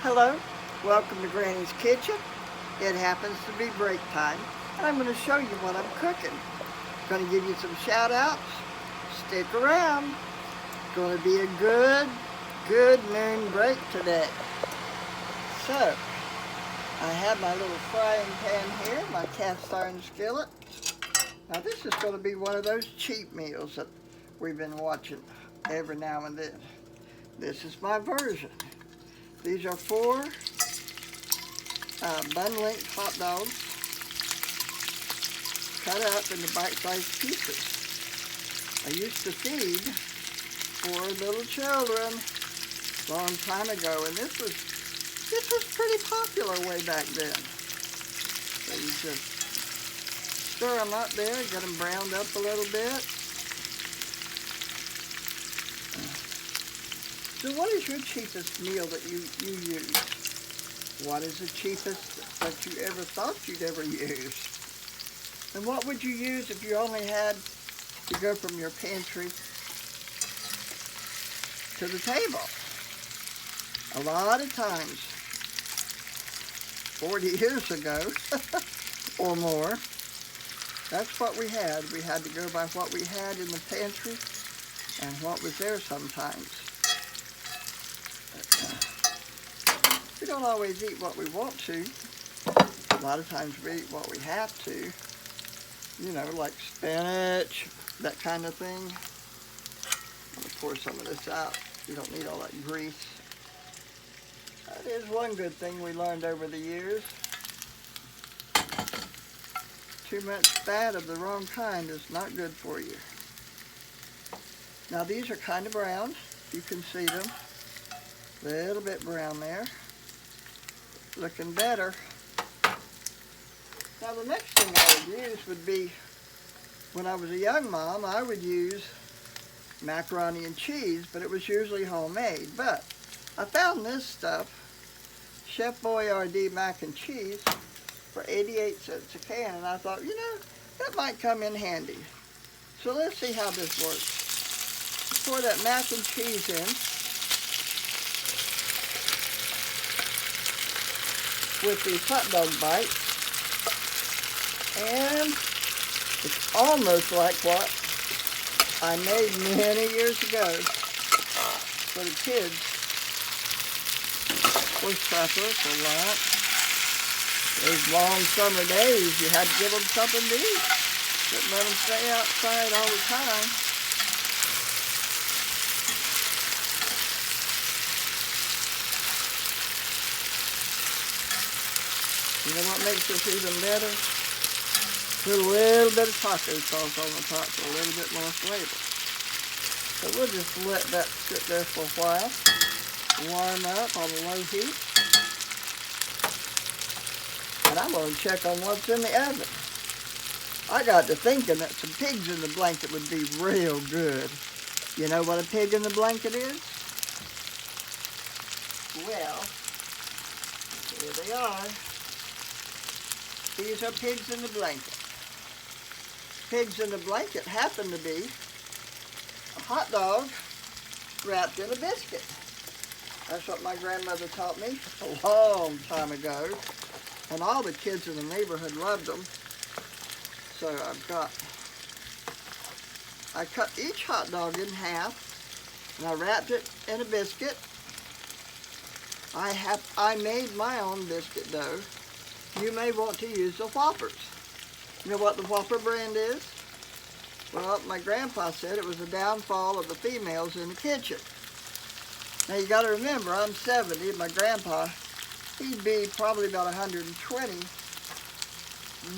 Hello, welcome to Granny's Kitchen. It happens to be break time, and I'm going to show you what I'm cooking. I'm going to give you some shout outs. Stick around. It's going to be a good noon break today. So, I have my little frying pan here, my cast iron skillet. Now this is going to be one of those cheap meals that we've been watching every now and then. This is my version. These are 4 bun-length hot dogs cut up into bite-sized pieces. I used to feed 4 little children a long time ago, and this was pretty popular way back then. So you just stir them up there, get them browned up a little bit. So what is your cheapest meal that you use? What is the cheapest that you ever thought you'd ever use? And what would you use if you only had to go from your pantry to the table? A lot of times, 40 years ago or more, that's what we had. We had to go by what we had in the pantry and what was there sometimes. We don't always eat what we want to. A lot of times we eat what we have to. You know, like spinach, that kind of thing. I'm going to pour some of this out. You don't need all that grease. That is one good thing we learned over the years. Too much fat of the wrong kind is not good for you. Now these are kind of brown. You can see them. A little bit brown there. Looking better. Now the next thing I would use would be, when I was a young mom, I would use macaroni and cheese, but it was usually homemade. But I found this stuff, Chef Boyardee mac and cheese, for 88 cents a can, and I thought, you know, that might come in handy. So let's see how this works. Pour that mac and cheese in with these hot dog bites, and it's almost like what I made many years ago for the kids for supper, for lunch. Those long summer days, you had to give them something to eat. Couldn't let them stay outside all the time. You know what makes this even better? Put a little bit of taco sauce on the top for a little bit more flavor. So we'll just let that sit there for a while. Warm up on a low heat. And I'm going to check on what's in the oven. I got to thinking that some pigs in the blanket would be real good. You know what a pig in the blanket is? Well, here they are. These are pigs in the blanket. Pigs in the blanket happen to be a hot dog wrapped in a biscuit. That's what my grandmother taught me a long time ago. And all the kids in the neighborhood loved them. So I cut each hot dog in half, and I wrapped it in a biscuit. I made my own biscuit dough. You may want to use the Whoppers. You know what the Whopper brand is? Well, my grandpa said it was the downfall of the females in the kitchen. Now you got to remember, I'm 70, and my grandpa, he'd be probably about 120.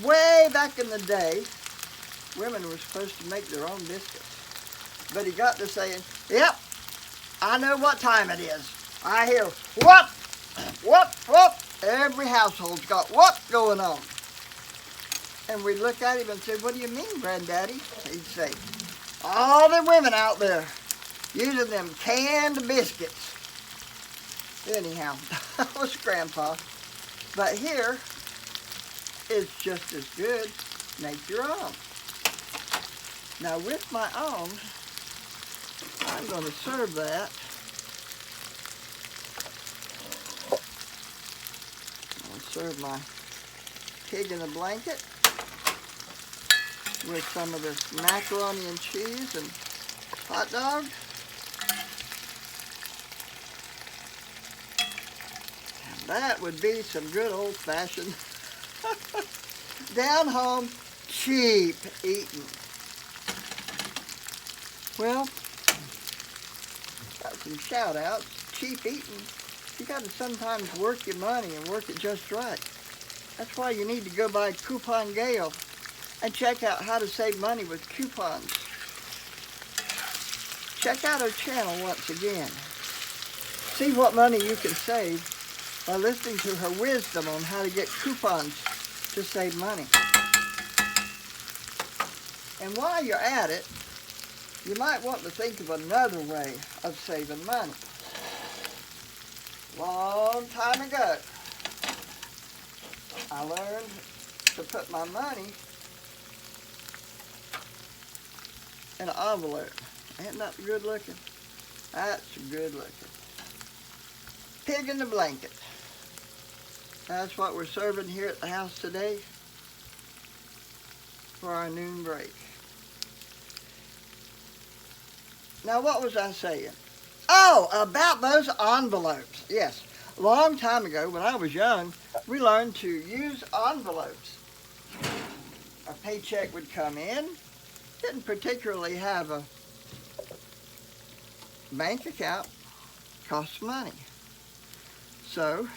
Way back in the day, women were supposed to make their own biscuits. But he got to saying, yep, I know what time it is. I hear whoop, whoop, whoop. Every household's got whoop going on. And we'd look at him and say, what do you mean, Granddaddy? He'd say, all the women out there using them canned biscuits. Anyhow, that was Grandpa. But here, it's just as good. Make your own. Now with my own, I'm going to serve that serve my pig in a blanket with some of this macaroni and cheese and hot dog. And that would be some good old-fashioned down-home cheap eating. Well, got some shout-outs. Cheap eating. You got to sometimes work your money and work it just right. That's why you need to go by Coupon Gale and check out how to save money with coupons. Check out her channel once again. See what money you can save by listening to her wisdom on how to get coupons to save money. And while you're at it, you might want to think of another way of saving money. Long time ago, I learned to put my money in an envelope. Isn't that good looking? That's good looking. Pig in the blanket. That's what we're serving here at the house today for our noon break. Now, what was I saying? Oh, about those envelopes. Yes, a long time ago when I was young, we learned to use envelopes. Our paycheck would come in. Didn't particularly have a bank account. Costs money. So,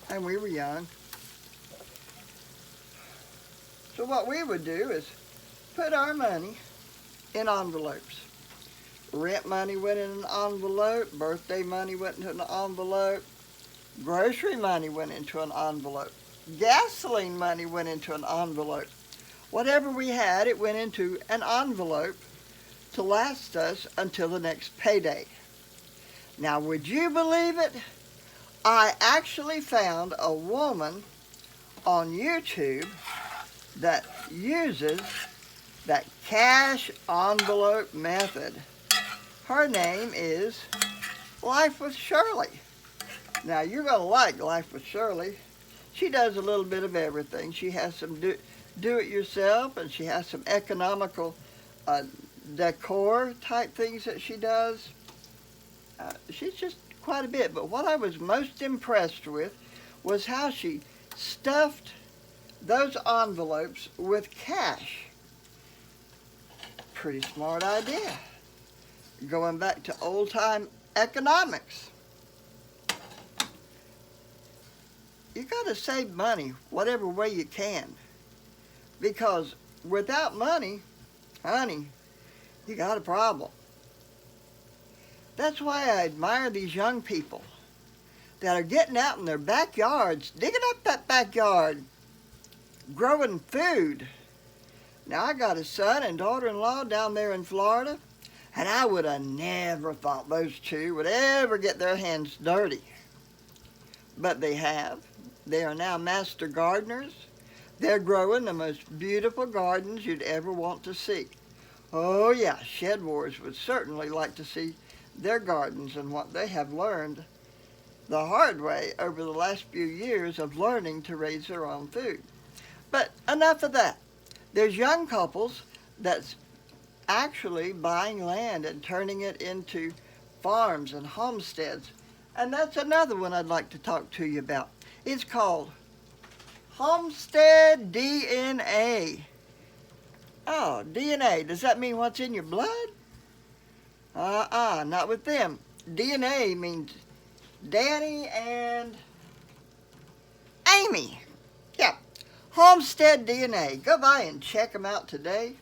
and we were young. So what we would do is put our money in envelopes. Rent money went in an envelope, birthday money went into an envelope, grocery money went into an envelope, gasoline money went into an envelope. Whatever we had, it went into an envelope to last us until the next payday. Now, would you believe it? I actually found a woman on YouTube that uses that cash envelope method. Her name is Life with Shirley. Now, you're going to like Life with Shirley. She does a little bit of everything. She has some do-it-yourself, and she has some economical decor type things that she does. She's just quite a bit. But what I was most impressed with was how she stuffed those envelopes with cash. Pretty smart idea. Going back to old-time economics. You got to save money whatever way you can. Because without money, honey, you got a problem. That's why I admire these young people that are getting out in their backyards, digging up that backyard, growing food. Now, I got a son and daughter-in-law down there in Florida, and I would have never thought those two would ever get their hands dirty. But they have. They are now master gardeners. They're growing the most beautiful gardens you'd ever want to see. Oh yeah, Shed Wars would certainly like to see their gardens and what they have learned the hard way over the last few years of learning to raise their own food. But enough of that. There's young couples that's actually buying land and turning it into farms and homesteads. And that's another one I'd like to talk to you about. It's called Homestead DNA. Oh, DNA. Does that mean what's in your blood? Not with them. DNA means Danny and Amy. Yeah. Homestead DNA. Go by and check them out today.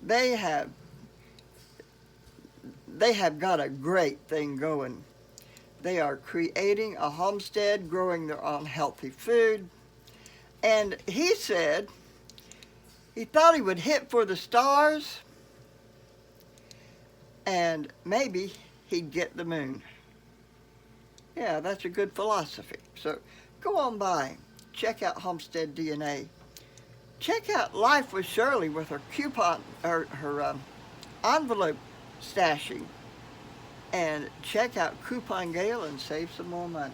They have got a great thing going. They are creating a homestead, growing their own healthy food. And he said he thought he would hit for the stars and maybe he'd get the moon. Yeah, that's a good philosophy. So go on by, check out Homestead DNA. Check out Life with Shirley with her coupon, her envelope stashing. And check out Coupon Gale and save some more money.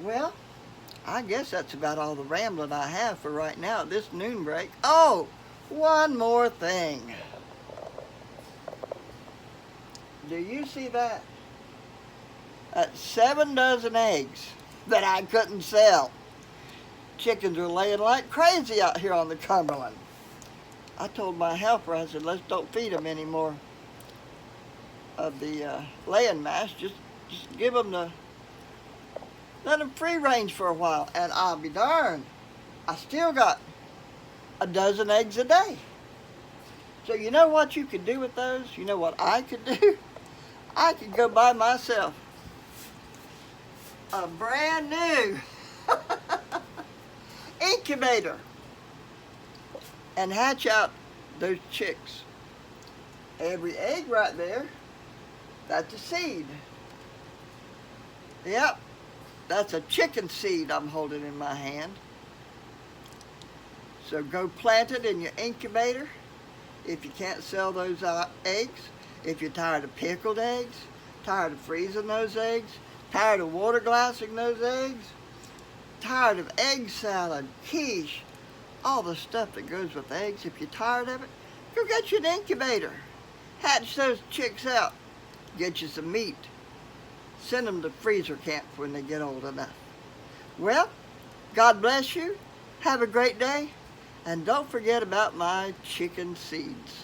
Well, I guess that's about all the rambling I have for right now at this noon break. Oh, one more thing. Do you see that? That's 7 dozen eggs that I couldn't sell. Chickens are laying like crazy out here on the Cumberland. I told my helper, I said, let's don't feed them any more of the laying mass. Just give them let them free range for a while. And I'll be darned, I still got a dozen eggs a day. So you know what you could do with those? You know what I could do? I could go buy myself a brand new incubator and hatch out those chicks. Every egg right there, that's a seed. Yep, that's a chicken seed I'm holding in my hand. So go plant it in your incubator if you can't sell those eggs. If you're tired of pickled eggs, tired of freezing those eggs, tired of water glassing those eggs, tired of egg salad, quiche, all the stuff that goes with eggs, if you're tired of it, go get you an incubator. Hatch those chicks out. Get you some meat. Send them to freezer camp when they get old enough. Well, God bless you. Have a great day. And don't forget about my chicken seeds.